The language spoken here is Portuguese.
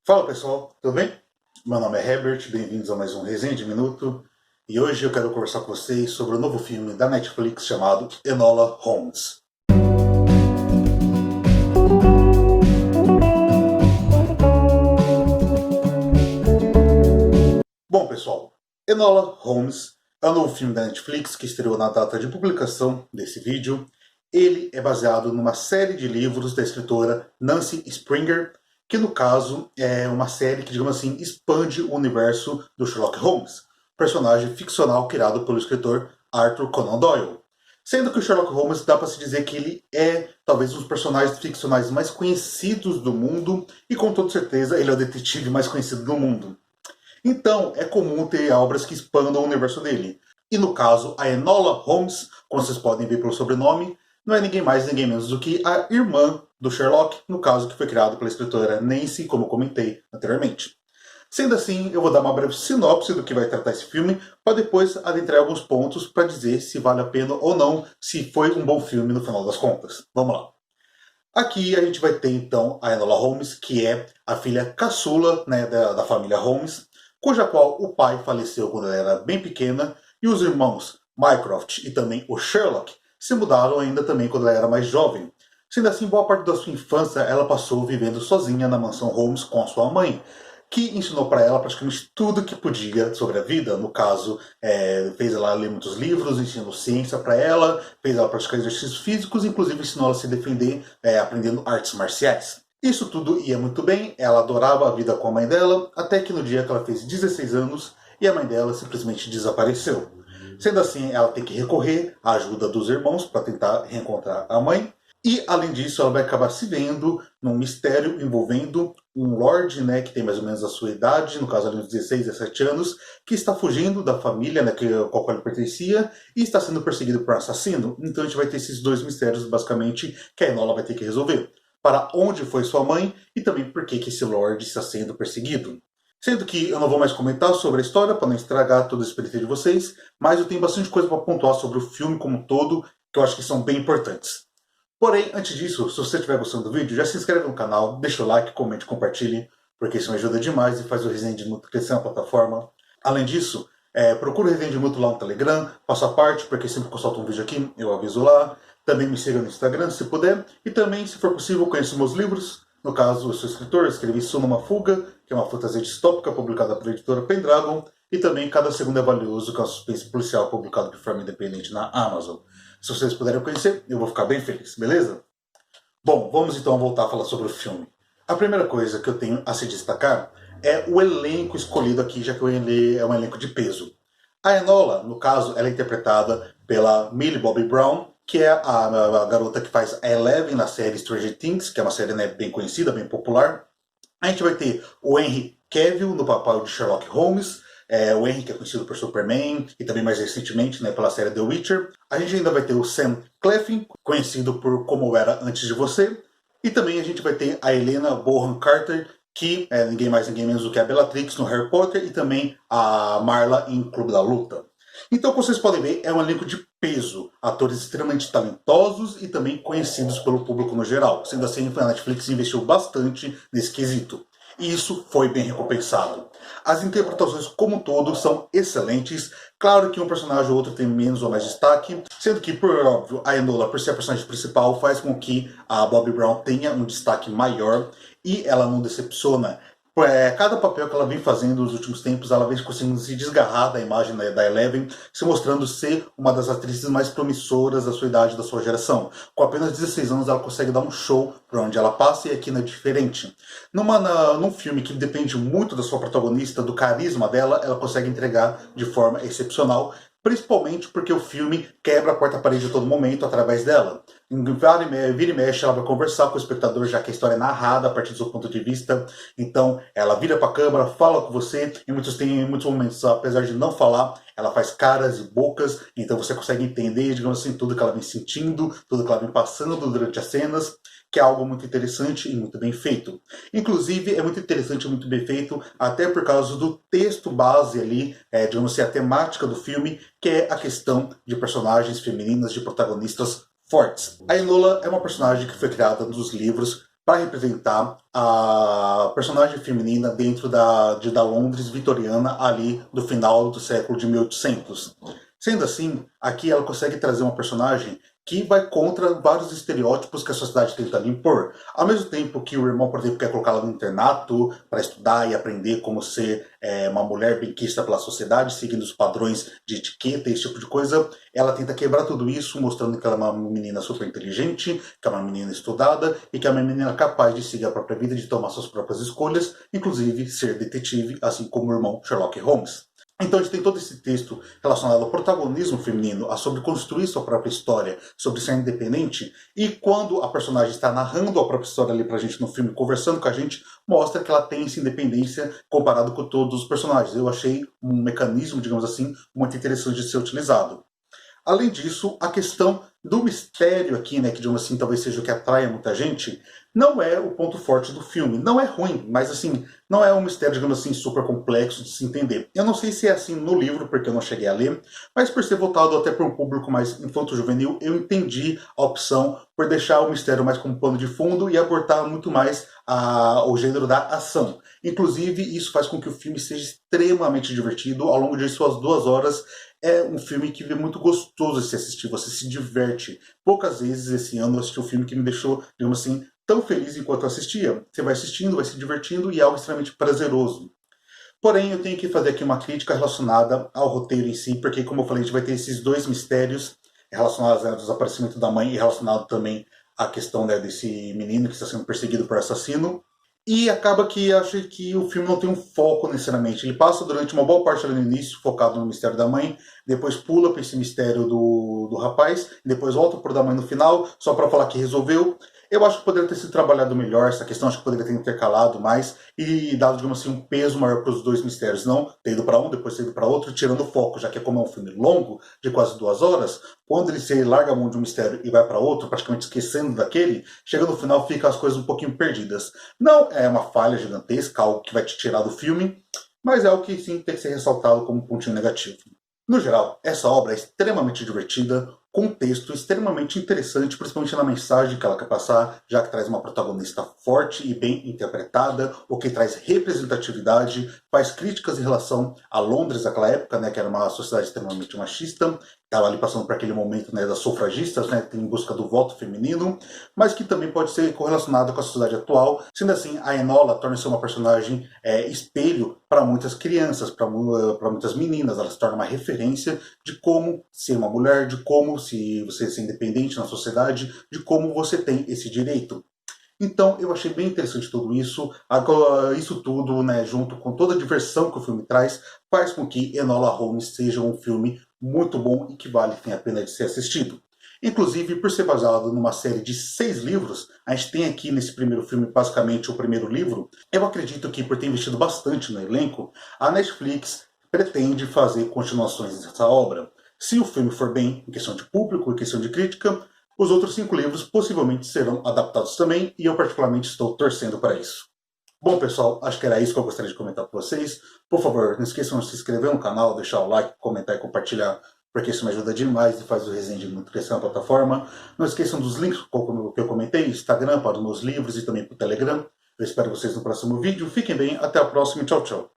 Fala pessoal, tudo bem? Meu nome é Herbert, bem-vindos a mais um Resenha de Minuto. E hoje eu quero conversar com vocês sobre o novo filme da Netflix chamado Enola Holmes. Bom pessoal, Enola Holmes é um novo filme da Netflix que estreou na data de publicação desse vídeo. Ele é baseado numa série de livros da escritora Nancy Springer, que no caso é uma série que, digamos assim, expande o universo do Sherlock Holmes, personagem ficcional criado pelo escritor Arthur Conan Doyle. Sendo que o Sherlock Holmes dá para se dizer que ele é talvez um dos personagens ficcionais mais conhecidos do mundo, e com toda certeza ele é o detetive mais conhecido do mundo. Então, é comum ter obras que expandam o universo dele. E no caso, a Enola Holmes, como vocês podem ver pelo sobrenome, não é ninguém mais, ninguém menos do que a irmã do Sherlock, no caso que foi criado pela escritora Nancy, como eu comentei anteriormente. Sendo assim, eu vou dar uma breve sinopse do que vai tratar esse filme, para depois adentrar alguns pontos para dizer se vale a pena ou não, se foi um bom filme no final das contas. Vamos lá. Aqui a gente vai ter então a Enola Holmes, que é a filha caçula, né, da família Holmes, cuja qual o pai faleceu quando ela era bem pequena, e os irmãos Mycroft e também o Sherlock se mudaram ainda também quando ela era mais jovem. Sendo assim, boa parte da sua infância ela passou vivendo sozinha na mansão Holmes com a sua mãe, que ensinou para ela praticamente tudo que podia sobre a vida. No caso, fez ela ler muitos livros, ensinou ciência para ela, fez ela praticar exercícios físicos, inclusive ensinou ela a se defender aprendendo artes marciais. Isso tudo ia muito bem, ela adorava a vida com a mãe dela, até que no dia que ela fez 16 anos e a mãe dela simplesmente desapareceu. Sendo assim, ela tem que recorrer à ajuda dos irmãos para tentar reencontrar a mãe. E, além disso, ela vai acabar se vendo num mistério envolvendo um lord, né, que tem mais ou menos a sua idade, no caso ali uns 16, 17 anos, que está fugindo da família, né, a qual ele pertencia, e está sendo perseguido por um assassino. Então a gente vai ter esses dois mistérios, basicamente, que a Enola vai ter que resolver. Para onde foi sua mãe e também por que esse lord está sendo perseguido. Sendo que eu não vou mais comentar sobre a história, para não estragar toda a experiência de vocês, mas eu tenho bastante coisa para pontuar sobre o filme como um todo, que eu acho que são bem importantes. Porém, antes disso, se você estiver gostando do vídeo, já se inscreve no canal, deixa o like, comente, compartilhe, porque isso me ajuda demais e faz o Resenha de Mútuo crescer na plataforma. Além disso, procura o Resenha de Mútuo lá no Telegram, faça parte, porque sempre que eu solto um vídeo aqui, eu aviso lá. Também me siga no Instagram, se puder. E também, se for possível, conheça meus livros. No caso, eu sou escritor, escrevi Sou numa Fuga, que é uma fantasia distópica publicada pela editora Pendragon. E também Cada Segundo é Valioso, que é um suspense policial publicado de forma independente na Amazon. Se vocês puderem conhecer, eu vou ficar bem feliz, beleza? Bom, vamos então voltar a falar sobre o filme. A primeira coisa que eu tenho a se destacar é o elenco escolhido aqui, já que ele é um elenco de peso. A Enola, no caso, ela é interpretada pela Millie Bobby Brown, que é a garota que faz a Eleven na série Stranger Things, que é uma série, né, bem conhecida, bem popular. A gente vai ter o Henry Cavill no papel de Sherlock Holmes, o Henry, que é conhecido por Superman, e também mais recentemente, né, pela série The Witcher. A gente ainda vai ter o Sam Claflin, conhecido por Como Eu Era Antes de Você. E também a gente vai ter a Helena Bonham Carter, que é ninguém mais ninguém menos do que a Bellatrix no Harry Potter, e também a Marla em Clube da Luta. Então, como vocês podem ver, é um elenco de peso, atores extremamente talentosos e também conhecidos pelo público no geral. Sendo assim, a Netflix investiu bastante nesse quesito. E isso foi bem recompensado. As interpretações como um todo são excelentes. Claro que um personagem ou outro tem menos ou mais destaque, sendo que, por óbvio, a Enola, por ser a personagem principal, faz com que a Bobby Brown tenha um destaque maior e ela não decepciona. Cada papel que ela vem fazendo nos últimos tempos, ela vem conseguindo se desgarrar da imagem da Eleven, se mostrando ser uma das atrizes mais promissoras da sua idade, da sua geração. Com apenas 16 anos, ela consegue dar um show por onde ela passa, e aqui não é diferente. Num filme que depende muito da sua protagonista, do carisma dela, ela consegue entregar de forma excepcional, principalmente porque o filme quebra a quarta parede a todo momento através dela. Vira e mexe, ela vai conversar com o espectador, já que a história é narrada a partir do seu ponto de vista. Então, ela vira para a câmera, fala com você, em muitos momentos, apesar de não falar, ela faz caras e bocas, então você consegue entender, digamos assim, tudo que ela vem sentindo, tudo que ela vem passando durante as cenas, que é algo muito interessante e muito bem feito. Inclusive, é muito interessante e muito bem feito, até por causa do texto base ali, digamos assim, a temática do filme, que é a questão de personagens femininas, de protagonistas fortes. A Enola é uma personagem que foi criada nos livros para representar a personagem feminina dentro da Londres vitoriana ali do final do século de 1800. Sendo assim, aqui ela consegue trazer uma personagem que vai contra vários estereótipos que a sociedade tenta lhe impor. Ao mesmo tempo que o irmão, por exemplo, quer colocá-la no internato para estudar e aprender como ser uma mulher benquista pela sociedade, seguindo os padrões de etiqueta e esse tipo de coisa, ela tenta quebrar tudo isso, mostrando que ela é uma menina super inteligente, que é uma menina estudada e que é uma menina capaz de seguir a própria vida, de tomar suas próprias escolhas, inclusive ser detetive, assim como o irmão Sherlock Holmes. Então a gente tem todo esse texto relacionado ao protagonismo feminino, a sobre construir sua própria história, sobre ser independente, e quando a personagem está narrando a própria história ali pra gente no filme, conversando com a gente, mostra que ela tem essa independência comparado com todos os personagens. Eu achei um mecanismo, digamos assim, muito interessante de ser utilizado. Além disso, a questão do mistério aqui, né, que digamos assim, talvez seja o que atrai muita gente, não é o ponto forte do filme. Não é ruim, mas assim, não é um mistério, digamos assim, super complexo de se entender. Eu não sei se é assim no livro, porque eu não cheguei a ler, mas por ser voltado até para um público mais infanto-juvenil, eu entendi a opção por deixar o mistério mais como pano de fundo e abordar muito mais o gênero da ação. Inclusive, isso faz com que o filme seja extremamente divertido. Ao longo de suas 2 horas, é um filme que é muito gostoso de se assistir, você se diverte. Poucas vezes esse ano eu assisti um filme que me deixou, digamos assim, tão feliz enquanto eu assistia. Você vai assistindo, vai se divertindo e é algo extremamente prazeroso. Porém, eu tenho que fazer aqui uma crítica relacionada ao roteiro em si, porque, como eu falei, a gente vai ter esses dois mistérios relacionados ao desaparecimento da mãe e relacionado também à questão, né, desse menino que está sendo perseguido por assassino. E acaba que acho que o filme não tem um foco necessariamente. Ele passa durante uma boa parte ali no início, focado no mistério da mãe, depois pula para esse mistério do rapaz, depois volta para o da mãe no final, só para falar que resolveu. Eu acho que poderia ter sido trabalhado melhor essa questão, acho que poderia ter intercalado mais e dado, digamos assim, um peso maior para os dois mistérios. Não ter ido para um, depois ter ido para outro, tirando o foco, já que como é um filme longo, de quase 2 horas, quando ele se larga a mão de um mistério e vai para outro, praticamente esquecendo daquele, chega no final fica as coisas um pouquinho perdidas. Não é uma falha gigantesca, algo que vai te tirar do filme, mas é algo que sim tem que ser ressaltado como um pontinho negativo. No geral, essa obra é extremamente divertida, com um texto extremamente interessante, principalmente na mensagem que ela quer passar, já que traz uma protagonista forte e bem interpretada, o que traz representatividade, faz críticas em relação a Londres daquela época, né, que era uma sociedade extremamente machista, estava ali passando por aquele momento, né, das sufragistas, né, em busca do voto feminino, mas que também pode ser correlacionado com a sociedade atual. Sendo assim, a Enola torna-se uma personagem espelho para muitas crianças, para muitas meninas. Ela se torna uma referência de como ser uma mulher, de como se você ser independente na sociedade, de como você tem esse direito. Então eu achei bem interessante tudo isso. Agora, isso tudo, né, junto com toda a diversão que o filme traz, faz com que Enola Holmes seja um filme muito bom e que vale a pena de ser assistido. Inclusive, por ser baseado numa série de 6 livros, a gente tem aqui nesse primeiro filme basicamente o primeiro livro. Eu acredito que por ter investido bastante no elenco, a Netflix pretende fazer continuações dessa obra. Se o filme for bem em questão de público, em questão de crítica, os outros 5 livros possivelmente serão adaptados também, e eu particularmente estou torcendo para isso. Bom, pessoal, acho que era isso que eu gostaria de comentar com vocês. Por favor, não esqueçam de se inscrever no canal, deixar o like, comentar e compartilhar, porque isso me ajuda demais e faz o Resenha de muito crescer na plataforma. Não esqueçam dos links que eu comentei, Instagram, para os meus livros e também para o Telegram. Eu espero vocês no próximo vídeo. Fiquem bem, até a próxima e tchau, tchau.